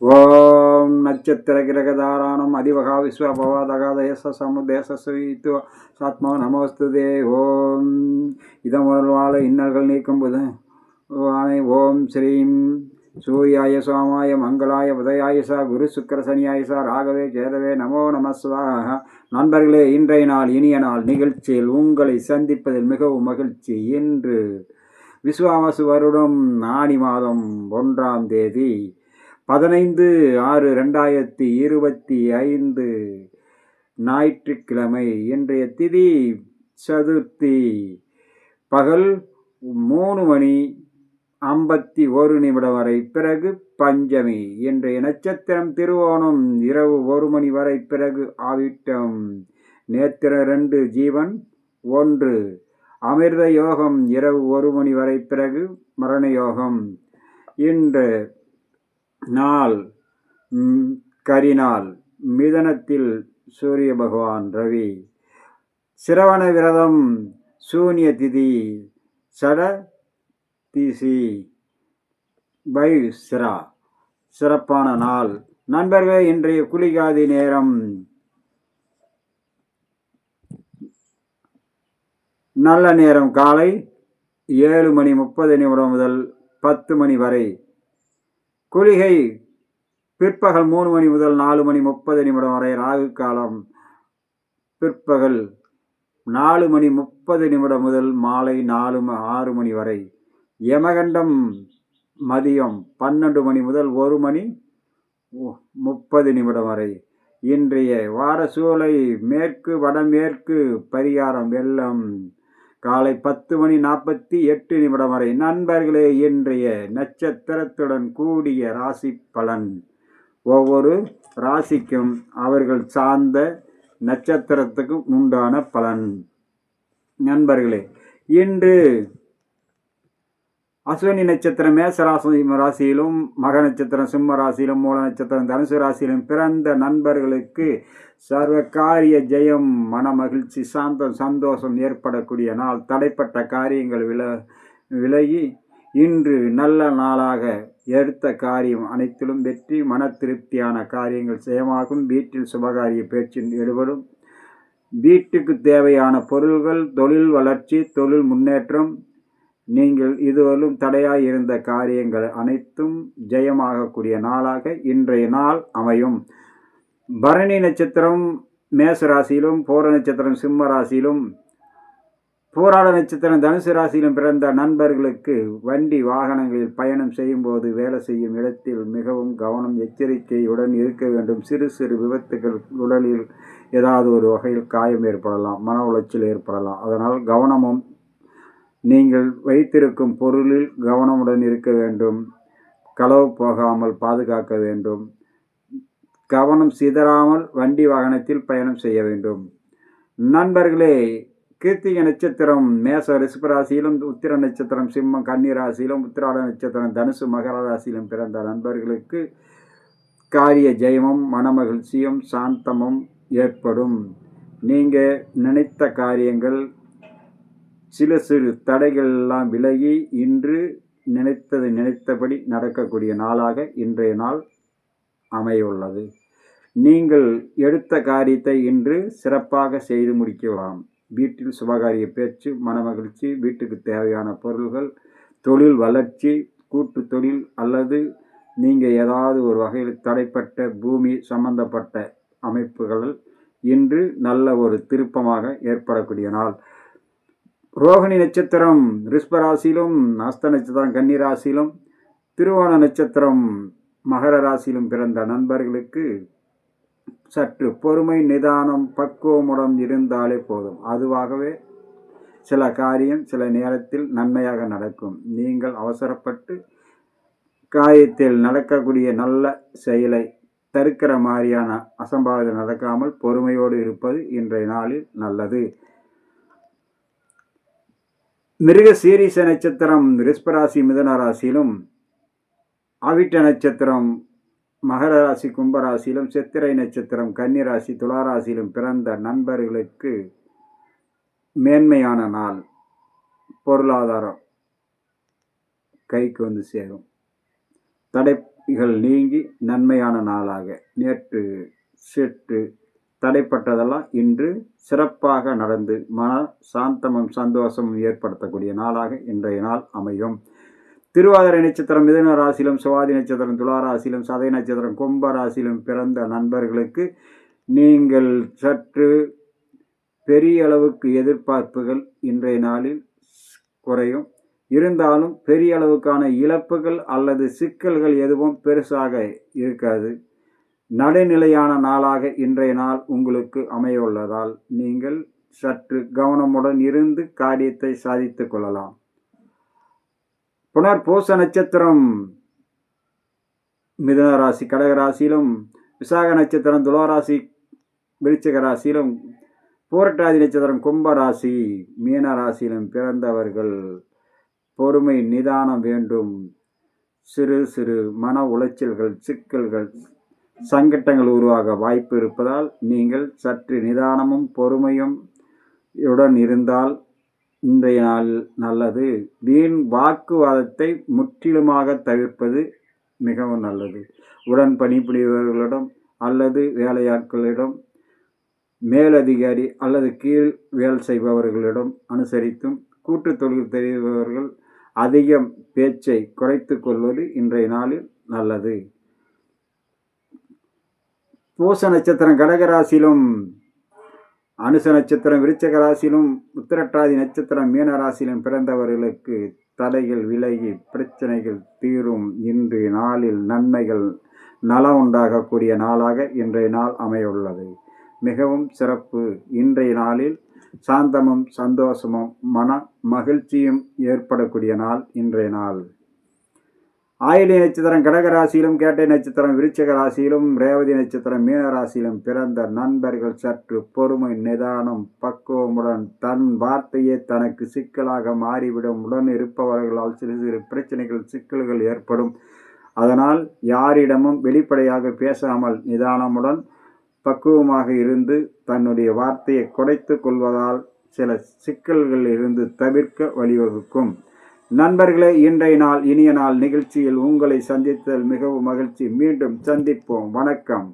ஓம் நட்சத்திர கிரகதாராணம் அதிவகா விஸ்வபவாதகாதேச சமுதேசஸ்வீத்து சாத்மா நமஸ்துதே. ஓம் இதமுதல்வாழ இன்னல்கள் நீக்கும் போது ஓம் ஸ்ரீம் சூர்யாய சோமாய மங்களாய உதயாயசா குரு சுக்கர சனியாயசா ராகவே கேதவே நமோ நமஸ்வாக. நண்பர்களே, இன்றைய நாள் இனிய நாள் நிகழ்ச்சியில் உங்களை சந்திப்பதில் மிகவும் மகிழ்ச்சி. இன்று விஸ்வாவசு வருடம் ஆனி மாதம் 1ஆம் தேதி 15/6/2025 ஞாயிற்றுக்கிழமை. இன்றைய திதி சதுர்த்தி. பகல் 3:51 வரை, பிறகு பஞ்சமி. இன்றைய நட்சத்திரம் திருவோணம். இரவு 1 வரை, பிறகு ஆவிட்டம். நேத்திர 2, ஜீவன் 1. அமிர்த யோகம் இரவு 1 வரை, பிறகு மரண யோகம். இன்று நாள் கரிநாள். மிதனத்தில் சூரிய பகவான் ரவி. சிரவண விரதம், சூன்ய திதி, சட திசி பை சிரா. சிறப்பான நாள் நண்பர்களே. இன்றைய குளிகாதி நேரம் நல்ல நேரம் காலை 7:30 முதல் 10 வரை. குளிகை பிற்பகல் 3 முதல் 4:30 வரை. ராகு காலம் பிற்பகல் 4:30 முதல் மாலை 6 வரை. யமகண்டம் மதியம் 12 முதல் 1:30 வரை. இன்றைய வார சூலை மேற்கு வடமேற்கு. பரிகாரம் வெள்ளம். காலை 10:48 வரை. நண்பர்களே, இன்றைய நட்சத்திரத்துடன் கூடிய ராசி பலன். ஒவ்வொரு ராசிக்கும் அவர்கள் சார்ந்த நட்சத்திரத்துக்கும் உண்டான பலன். நண்பர்களே, இன்று அஸ்வினி நட்சத்திரம் மேசராசியிலும், மக நட்சத்திரம் சிம்ம ராசியிலும், மூல நட்சத்திரம் தனுசு ராசியிலும் பிறந்த நண்பர்களுக்கு சர்வ காரிய ஜெயம், மன மகிழ்ச்சி, சாந்தம், சந்தோஷம் ஏற்படக்கூடிய நாள். தடைப்பட்ட காரியங்கள் விலகி இன்று நல்ல நாளாக. எடுத்த காரியம் அனைத்திலும் வெற்றி, மன திருப்தியான காரியங்கள் ஜெயமாகும். வீட்டில் சுபகாரிய பேச்சில் ஈடுபடும். வீட்டுக்கு தேவையான பொருள்கள், தொழில் வளர்ச்சி, தொழில் முன்னேற்றம். நீங்கள் இதுவரையும் தடையாய் இருந்த காரியங்கள் அனைத்தும் ஜெயமாகக்கூடிய நாளாக இன்றைய நாள் அமையும். பரணி நட்சத்திரம் மேசராசியிலும், பூர நட்சத்திரம் சிம்ம ராசியிலும், பூராட நட்சத்திரம் தனுசு ராசியிலும் பிறந்த நண்பர்களுக்கு வண்டி வாகனங்களில் பயணம் செய்யும் போது, வேலை செய்யும் இடத்தில் மிகவும் கவனம், எச்சரிக்கையுடன் இருக்க வேண்டும். சிறு சிறு விபத்துகள், உடலில் ஏதாவது ஒரு வகையில் காயம் ஏற்படலாம், மன உளைச்சல் ஏற்படலாம். அதனால் கவனமும், நீங்கள் வைத்திருக்கும் பொருளில் கவனமுடன் இருக்க வேண்டும். களவு போகாமல் பாதுகாக்க வேண்டும். கவனம் சிதறாமல் வண்டி வாகனத்தில் பயணம் செய்ய வேண்டும். நண்பர்களே, கிருத்திகை நட்சத்திரம் மேச ரிஷபராசியிலும், உத்திர நட்சத்திரம் சிம்மம் கன்னி ராசியிலும், உத்திராட நட்சத்திரம் தனுசு மகர ராசியிலும் பிறந்த நண்பர்களுக்கு காரிய ஜெயமும், மனமகிழ்ச்சியும், சாந்தமும் ஏற்படும். நீங்கள் நினைத்த காரியங்கள், சில சிறு தடைகள் எல்லாம் விலகி இன்று நினைத்தபடி நடக்கக்கூடிய நாளாக இன்றைய நாள் அமையுள்ளது. நீங்கள் எடுத்த காரியத்தை இன்று சிறப்பாக செய்து முடிக்கலாம். வீட்டில் சுபகாரிய பேச்சு, மனமகிழ்ச்சி, வீட்டுக்கு தேவையான பொருள்கள், தொழில் வளர்ச்சி, கூட்டு தொழில் அல்லது நீங்கள் ஏதாவது ஒரு வகையில் தடைப்பட்ட பூமி சம்பந்தப்பட்ட அமைப்புகள் இன்று நல்ல ஒரு திருப்பமாக ஏற்படக்கூடிய நாள். ரோகிணி நட்சத்திரம் ரிஷபராசியிலும், அஸ்த நட்சத்திரம் கன்னி ராசியிலும், திருவோண நட்சத்திரம் மகர ராசியிலும் பிறந்த நண்பர்களுக்கு சற்று பொறுமை, நிதானம், பக்குவமுடன் இருந்தாலே போதும். அதுவாகவே சில காரியம் சில நேரத்தில் நன்மையாக நடக்கும். நீங்கள் அவசரப்பட்டு காரியத்தில் நடக்கக்கூடிய நல்ல செயலை தடுக்கிற மாதிரியான அசம்பாவிதம் நடக்காமல் பொறுமையோடு இருப்பது இன்றைய நாளில் நல்லது. மிருக சீரிச நட்சத்திரம் ரிஷபராசி மிதுன ராசியிலும், அவிட்ட நட்சத்திரம் மகர ராசி கும்பராசியிலும், சித்திரை நட்சத்திரம் கன்னி ராசி துளாராசியிலும் பிறந்த நண்பர்களுக்கு மேன்மையான நாள். பொருளாதாரம் கைக்கு வந்து சேரும். தடைகள் நீங்கி நன்மையான நாளாக, நேற்று சற்று தடைப்பட்டதெல்லாம் இன்று சிறப்பாக நடந்து மன சாந்தமும் சந்தோஷமும் ஏற்படுத்தக்கூடிய நாளாக இன்றைய நாள் அமையும். திருவாதிரை நட்சத்திரம் மிதுன ராசியிலும், சுவாதி நட்சத்திரம் துலா ராசியிலும், சதய நட்சத்திரம் கும்ப ராசியிலும் பிறந்த நண்பர்களுக்கு நீங்கள் சற்று பெரிய அளவுக்கு எதிர்பார்ப்புகள் இன்றைய நாளில் குறையும். இருந்தாலும் பெரிய அளவுக்கான இழப்புகள் அல்லது சிக்கல்கள் எதுவும் பெருசாக இருக்காது. நடுநிலையான நாளாக இன்றைய நாள் உங்களுக்கு அமையுள்ளதால் நீங்கள் சற்று கவனமுடன் இருந்து காரியத்தை சாதித்து கொள்ளலாம். புனர்பூச நட்சத்திரம் மிதுன ராசி கடக ராசியிலும், விசாக நட்சத்திரம் துளாராசி விருச்சிக ராசியிலும், பூரட்டாதி நட்சத்திரம் கும்ப ராசி மீன ராசியிலும் பிறந்தவர்கள் பொறுமை நிதானம் வேண்டும். சிறு சிறு மன உளைச்சல்கள், சிக்கல்கள், சங்கட்டங்கள் உருவாக வாய்ப்பு இருப்பதால் நீங்கள் சற்று நிதானமும் பொறுமையும் உடன் இருந்தால் இன்றைய நாள் நல்லது. வீண் வாக்குவாதத்தை முற்றிலுமாக தவிர்ப்பது மிகவும் நல்லது. உடன் பணிபுரிபவர்களிடம் அல்லது வேலையாட்களிடம், மேலதிகாரி அல்லது கீழ் வேலை செய்பவர்களிடம் அனுசரித்தும், கூட்டு தொழில் தெரிபவர்கள் அதிகம் பேச்சை குறைத்து கொள்வது இன்றைய நாளில் நல்லது. பூச நட்சத்திரம் கடகராசியிலும், அனுச நட்சத்திரம் விருச்சிக ராசியிலும், உத்திரட்டாதி நட்சத்திரம் மீன ராசியிலும் பிறந்தவர்களுக்கு தடைகள் விலகி பிரச்சனைகள் தீரும். இன்றைய நாளில் நன்மைகள் நலம் உண்டாகக்கூடிய நாளாக இன்றைய நாள் அமையுள்ளது. மிகவும் சிறப்பு. இன்றைய நாளில் சாந்தமும் சந்தோஷமும் மன மகிழ்ச்சியும் ஏற்படக்கூடிய நாள் இன்றைய நாள். ஆயிலி நட்சத்திரம் கடகராசியிலும், கேட்டை நட்சத்திரம் விருச்சிக ராசியிலும், ரேவதி நட்சத்திரம் மீன ராசியிலும் பிறந்த நண்பர்கள் சற்று பொறுமை நிதானம் பக்குவமுடன், தன் வார்த்தையே தனக்கு சிக்கலாக மாறிவிடும். உடன் இருப்பவர்களால் சிறு சிறு பிரச்சனைகள் சிக்கல்கள் ஏற்படும். அதனால் யாரிடமும் வெளிப்படையாக பேசாமல் நிதானமுடன் பக்குவமாக இருந்து தன்னுடைய வார்த்தையை குறைத்து கொள்வதால் சில சிக்கல்களில் இருந்து தவிர்க்க வழிவகுக்கும். நண்பர்களே, இன்றைய நாள் இனிய நாள் நிகழ்ச்சியில் உங்களை சந்தித்தல் மிகவும் மகிழ்ச்சி. மீண்டும் சந்திப்போம். வணக்கம்.